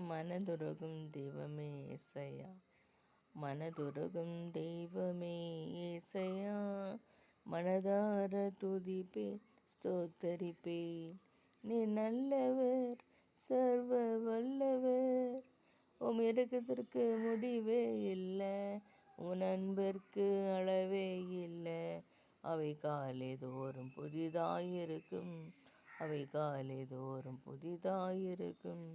மனதுருகும் தெய்வமே ஏசையா, மனதுருகும் தெய்வமே ஏசையா, மனதார துதிப்பேன் ஸ்தோத்தரிப்பேன். நீ நல்லவர், சர்வ வல்லவர், உம் இரக்கத்திற்கு முடிவே இல்லை, உன் அன்பிற்கு அளவே இல்லை. அவை காலை தோறும் புதிதாயிருக்கும், அவை காலை தோறும் புதிதாயிருக்கும்.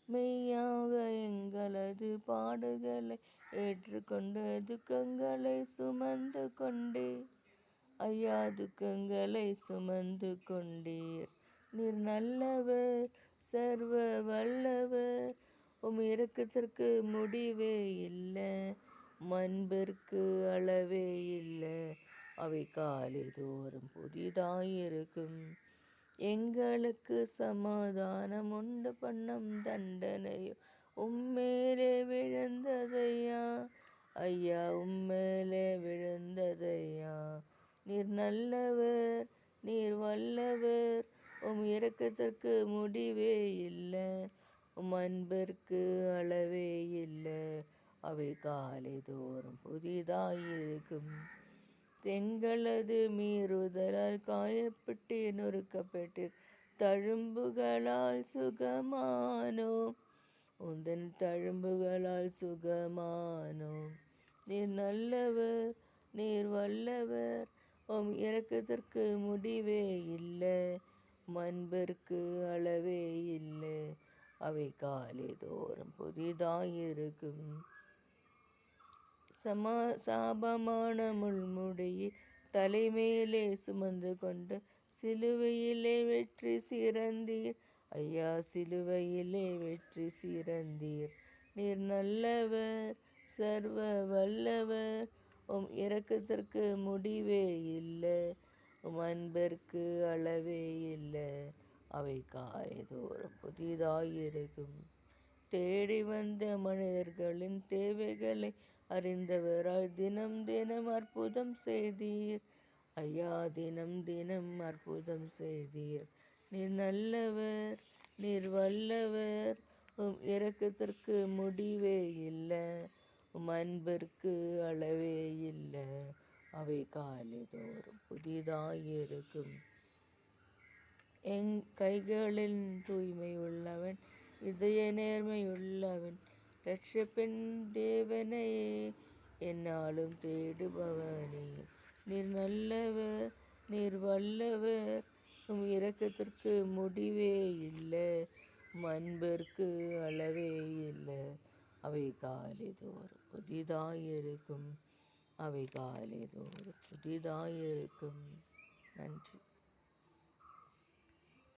மெய்யாக எங்களது பாடுகளை ஏற்றுக்கொண்டு துக்கங்களை சுமந்து கொண்டே, ஐயா துக்கங்களை சுமந்து கொண்டீர். நீர் நல்லவர், சர்வ வல்லவர், உம் இரக்கத்திற்கு முடிவே இல்லை, அன்பிற்கு அளவே இல்லை. அவை காலை தோறும் புதிதாயிருக்கும். எங்களுக்கு சமாதானம் உண்டு பண்ணும் தண்டனையோ உம்மேலே விழுந்ததையா, ஐயா உம்மேலே விழுந்ததையா. நீர் நல்லவர், நீர் வல்லவர், உம் இரக்கத்திற்கு முடிவே இல்லை, உம் அன்பிற்கு அளவே இல்லை. அவை காலை தோறும் புதிதாயிருக்கும். எங்களது மீறுதலால் காயப்பட்டீர், நொறுக்கப்பட்டீர், தழும்புகளால் சுகமானோம், உந்தன் தழும்புகளால் சுகமானோம். நீர் நல்லவர், நீர் வல்லவர், உம் இரக்கத்திற்கு முடிவே இல்லை, உம் அன்பிற்கு அளவே இல்லை. அவை காலை தோறும் புதிதாயிருக்கும். சாபமான முள்முடியை தலைமேலே சுமந்து கொண்டு சிலுவையிலே வெற்றி சிறந்தீர், ஐயா சிலுவையிலே வெற்றி சிறந்தீர். நீர் நல்லவர், சர்வ வல்லவர், உம் இரக்கத்திற்கு முடிவே இல்லை, உம் அன்பிற்கு அளவே இல்லை. அவை காலை தோறும் புதிதாயிருக்கும். தேடி வந்த மனிதர்களின் தேவைகளை அறிந்தவராய் தினம் தினம் அற்புதம் செய்தீர், ஐயா தினம் தினம் அற்புதம் செய்தீர். நீர் நல்லவர், நீர் வல்லவர், உம் இரக்கத்திற்கு முடிவே இல்லை, உம் அன்பிற்கு அளவே இல்லை. அவை காலை தோறும் புதிதாயிருக்கும். என் கைகளில் தூய்மை உள்ளவன், இதய நேர்மையுள்ளவன், இரட்சிப்பின் தேவனையே என்னாலும் தேடுபவனே. நீர் நல்லவர், நீர் வல்லவர், உம் இரக்கத்திற்கு முடிவே இல்லை, உம் அன்பிற்கு அளவே இல்லை. அவை காலை தோறும் புதிதாயிருக்கும், அவை காலை தோறும் புதிதாயிருக்கும்.